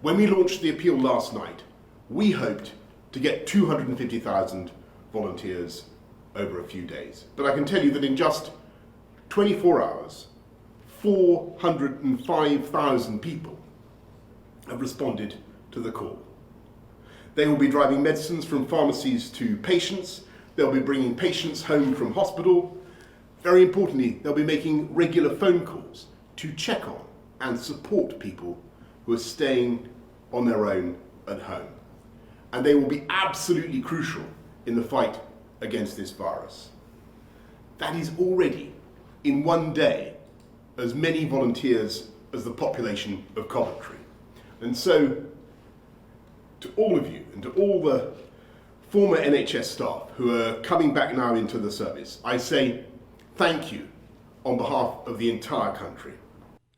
When we launched the appeal last night, we hoped to get 250,000 volunteers over a few days. But I can tell you that in just 24 hours, 405,000 people have responded to the call. They will be driving medicines from pharmacies to patients. They'll be bringing patients home from hospital. Very importantly, they'll be making regular phone calls to check on and support people who are staying on their own at home. And they will be absolutely crucial in the fight against this virus. That is already, in one day, as many volunteers as the population of Coventry. And so, to all of you and to all the former NHS staff who are coming back now into the service, I say thank you on behalf of the entire country.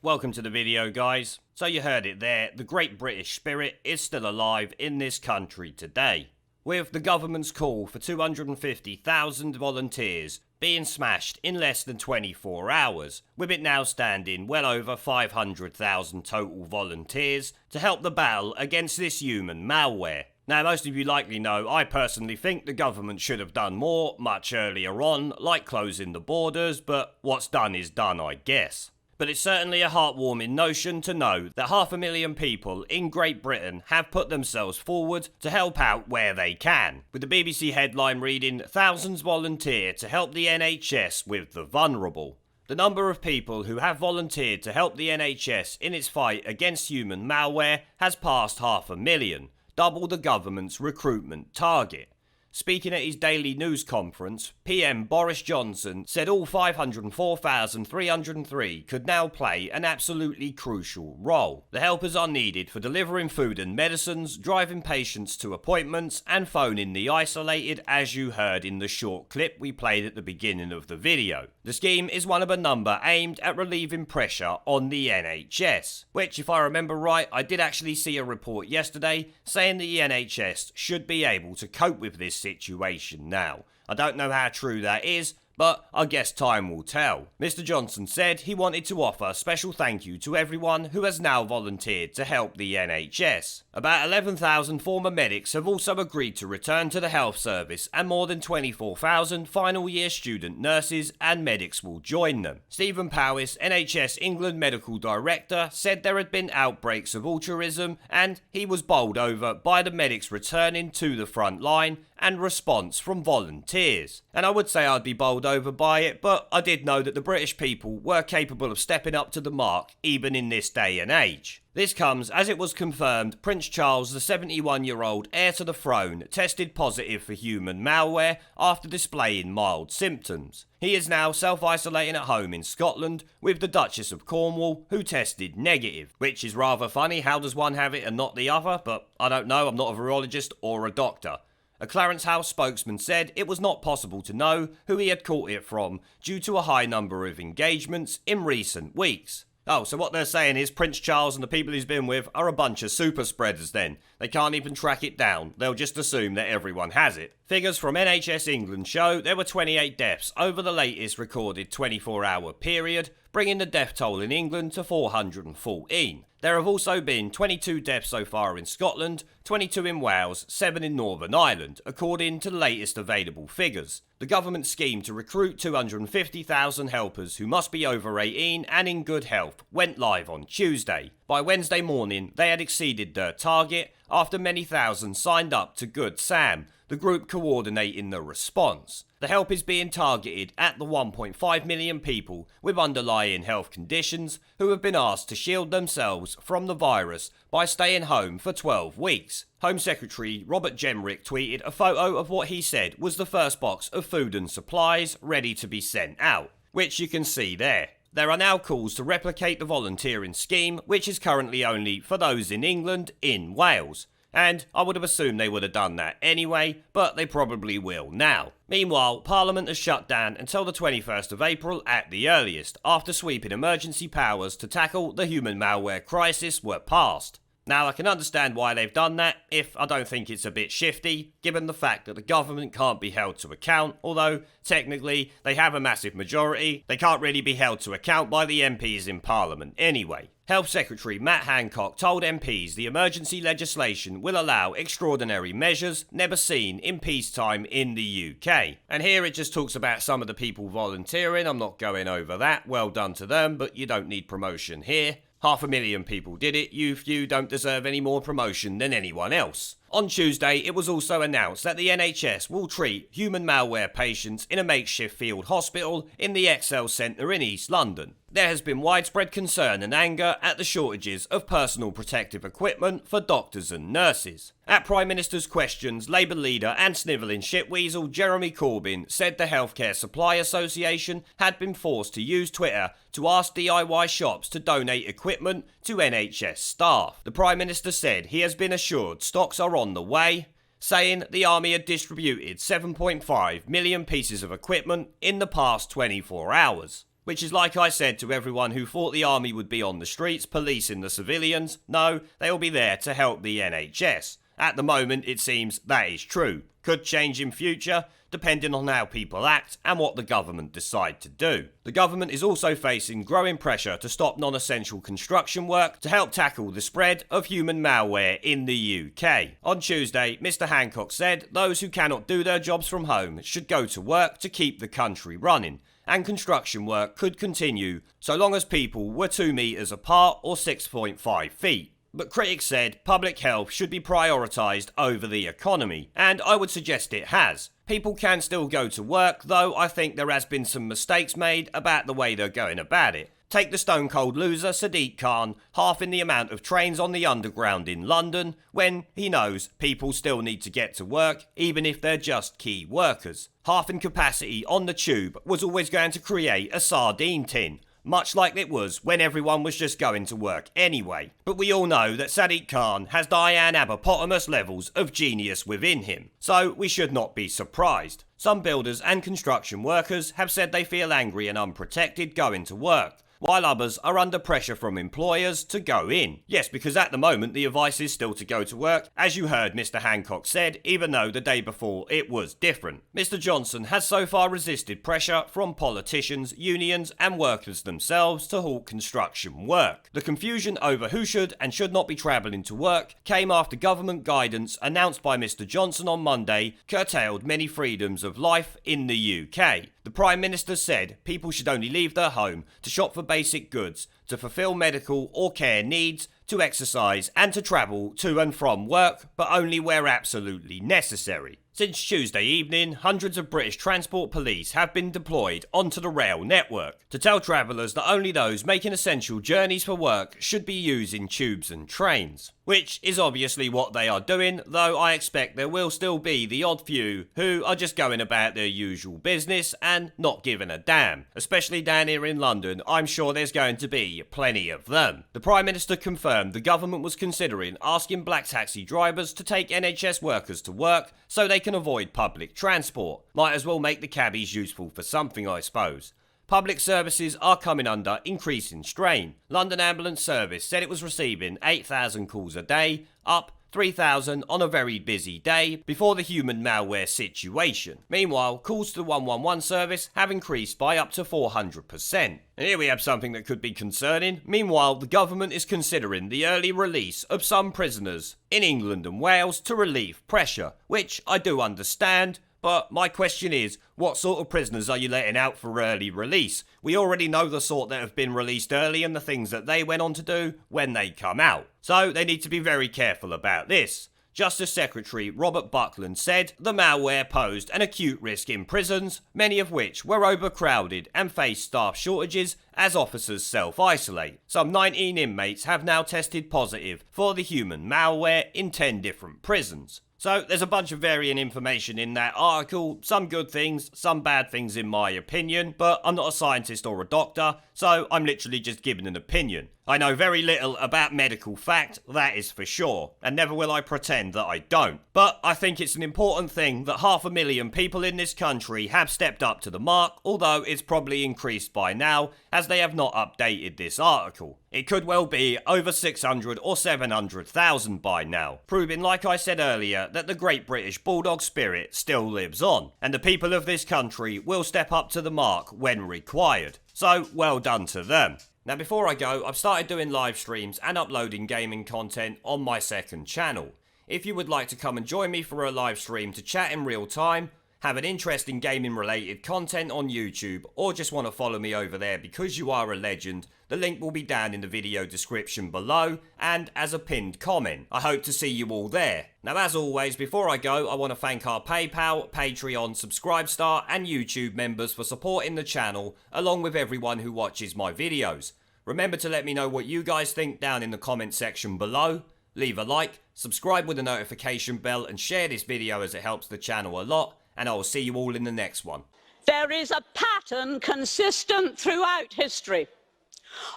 Welcome to the video, guys. So you heard it there, the great British spirit is still alive in this country today, with the government's call for 250,000 volunteers being smashed in less than 24 hours, with it now standing well over 500,000 total volunteers to help the battle against this human malware. Now, most of you likely know I personally think the government should have done more much earlier on, like closing the borders, but what's done is done, I guess. But it's certainly a heartwarming notion to know that 500,000 people in Great Britain have put themselves forward to help out where they can, with the BBC headline reading, "Thousands volunteer to help the NHS with the vulnerable." The number of people who have volunteered to help the NHS in its fight against human malware has passed 500,000, double the government's recruitment target. Speaking at his daily news conference, PM Boris Johnson said all 504,303 could now play an absolutely crucial role. The helpers are needed for delivering food and medicines, driving patients to appointments, and phoning the isolated, as you heard in the short clip we played at the beginning of the video. The scheme is one of a number aimed at relieving pressure on the NHS, which, if I remember right, I did actually see a report yesterday saying the NHS should be able to cope with this situation now. I don't know how true that is, but I guess time will tell. Mr. Johnson said he wanted to offer a special thank you to everyone who has now volunteered to help the NHS. About 11,000 former medics have also agreed to return to the health service, and more than 24,000 final year student nurses and medics will join them. Stephen Powis, NHS England Medical Director, said there had been outbreaks of altruism, and he was bowled over by the medics returning to the front line and response from volunteers. And I would say I'd be bowled over by it, but I did know that the British people were capable of stepping up to the mark even in this day and age. This comes as it was confirmed Prince Charles, the 71-year-old heir to the throne, tested positive for human malware after displaying mild symptoms. He is now self-isolating at home in Scotland with the Duchess of Cornwall, who tested negative, which is rather funny. How does one have it and not the other? But I don't know, I'm not a virologist or a doctor. A Clarence House spokesman said it was not possible to know who he had caught it from due to a high number of engagements in recent weeks. Oh, so what they're saying is Prince Charles and the people he's been with are a bunch of super spreaders then. They can't even track it down. They'll just assume that everyone has it. Figures from NHS England show there were 28 deaths over the latest recorded 24-hour period, bringing the death toll in England to 414. There have also been 22 deaths so far in Scotland, 22 in Wales, 7 in Northern Ireland, according to the latest available figures. The government scheme to recruit 250,000 helpers who must be over 18 and in good health went live on Tuesday. By Wednesday morning, they had exceeded their target after many thousands signed up to Good Sam, the group coordinating the response. The help is being targeted at the 1.5 million people with underlying health conditions who have been asked to shield themselves from the virus by staying home for 12 weeks. Home Secretary Robert Jenrick tweeted a photo of what he said was the first box of food and supplies ready to be sent out, which you can see there. There are now calls to replicate the volunteering scheme, which is currently only for those in England, in Wales. And I would have assumed they would have done that anyway, but they probably will now. Meanwhile, Parliament has shut down until the 21st of April at the earliest, after sweeping emergency powers to tackle the human malware crisis were passed. Now, I can understand why they've done that, if I don't think it's a bit shifty, given the fact that the government can't be held to account, although, technically, they have a massive majority. They can't really be held to account by the MPs in Parliament anyway. Health Secretary Matt Hancock told MPs the emergency legislation will allow extraordinary measures never seen in peacetime in the UK. And here it just talks about some of the people volunteering. I'm not going over that. Well done to them, but you don't need promotion here. 500,000 people did it. You few don't deserve any more promotion than anyone else. On Tuesday, it was also announced that the NHS will treat human malware patients in a makeshift field hospital in the ExCeL Centre in East London. There has been widespread concern and anger at the shortages of personal protective equipment for doctors and nurses. At Prime Minister's questions, Labour leader and snivelling shitweasel Jeremy Corbyn said the Healthcare Supply Association had been forced to use Twitter to ask DIY shops to donate equipment to NHS staff. The Prime Minister said he has been assured stocks are on the way, saying the army had distributed 7.5 million pieces of equipment in the past 24 hours. Which is like I said to everyone who thought the army would be on the streets policing the civilians. No, they will be there to help the NHS. At the moment, it seems that is true. Could change in future, depending on how people act and what the government decide to do. The government is also facing growing pressure to stop non-essential construction work to help tackle the spread of human malware in the UK. On Tuesday, Mr Hancock said those who cannot do their jobs from home should go to work to keep the country running, and construction work could continue so long as people were 2 metres apart or 6.5 feet. But critics said public health should be prioritised over the economy, and I would suggest it has. People can still go to work, though I think there has been some mistakes made about the way they're going about it. Take the stone cold loser Sadiq Khan halving the amount of trains on the underground in London when he knows people still need to get to work even if they're just key workers. Halving capacity on the tube was always going to create a sardine tin, much like it was when everyone was just going to work anyway. But we all know that Sadiq Khan has Diane Aberpotamus levels of genius within him, so we should not be surprised. Some builders and construction workers have said they feel angry and unprotected going to work, while others are under pressure from employers to go in. Yes, because at the moment the advice is still to go to work, as you heard Mr Hancock said, even though the day before it was different. Mr Johnson has so far resisted pressure from politicians, unions and workers themselves to halt construction work. The confusion over who should and should not be travelling to work came after government guidance announced by Mr Johnson on Monday curtailed many freedoms of life in the UK. The Prime Minister said people should only leave their home to shop for basic goods, to fulfil medical or care needs, to exercise and to travel to and from work, but only where absolutely necessary. Since Tuesday evening, hundreds of British Transport Police have been deployed onto the rail network to tell travellers that only those making essential journeys for work should be using tubes and trains. Which is obviously what they are doing, though I expect there will still be the odd few who are just going about their usual business and not giving a damn. Especially down here in London, I'm sure there's going to be plenty of them. The Prime Minister confirmed the government was considering asking black taxi drivers to take NHS workers to work so they can avoid public transport. Might as well make the cabbies useful for something, I suppose. Public services are coming under increasing strain. London Ambulance Service said it was receiving 8,000 calls a day, up 3,000 on a very busy day before the human malware situation. Meanwhile, calls to the 111 service have increased by up to 400%. And here we have something that could be concerning. Meanwhile, the government is considering the early release of some prisoners in England and Wales to relieve pressure, which I do understand. But my question is, what sort of prisoners are you letting out for early release? We already know the sort that have been released early and the things that they went on to do when they come out. So they need to be very careful about this. Justice Secretary Robert Buckland said the malware posed an acute risk in prisons, many of which were overcrowded and faced staff shortages as officers self-isolate. Some 19 inmates have now tested positive for the human malware in 10 different prisons. So there's a bunch of varying information in that article, some good things, some bad things in my opinion, but I'm not a scientist or a doctor, so I'm literally just giving an opinion. I know very little about medical fact, that is for sure, and never will I pretend that I don't. But I think it's an important thing that 500,000 people in this country have stepped up to the mark, although it's probably increased by now, as they have not updated this article. It could well be over 600 or 700,000 by now, proving, like I said earlier, that the great British Bulldog spirit still lives on, and the people of this country will step up to the mark when required. So, well done to them. Now before I go, I've started doing live streams and uploading gaming content on my second channel. If you would like to come and join me for a live stream to chat in real time, have an interest in gaming related content on YouTube, or just want to follow me over there because you are a legend, the link will be down in the video description below and as a pinned comment. I hope to see you all there. Now as always, before I go, I want to thank our PayPal, Patreon, Subscribestar and YouTube members for supporting the channel, along with everyone who watches my videos. Remember to let me know what you guys think down in the comment section below. Leave a like, subscribe with the notification bell and share this video as it helps the channel a lot. And I will see you all in the next one. There is a pattern consistent throughout history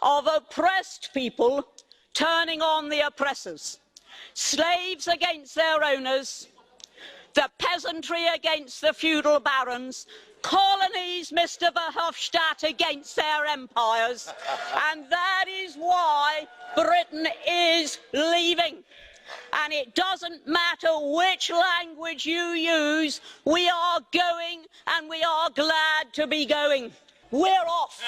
of oppressed people turning on the oppressors. Slaves against their owners, the peasantry against the feudal barons, colonies, Mr. Verhofstadt, against their empires. And that is why Britain is leaving. And it doesn't matter which language you use, we are going and we are glad to be going. We're off.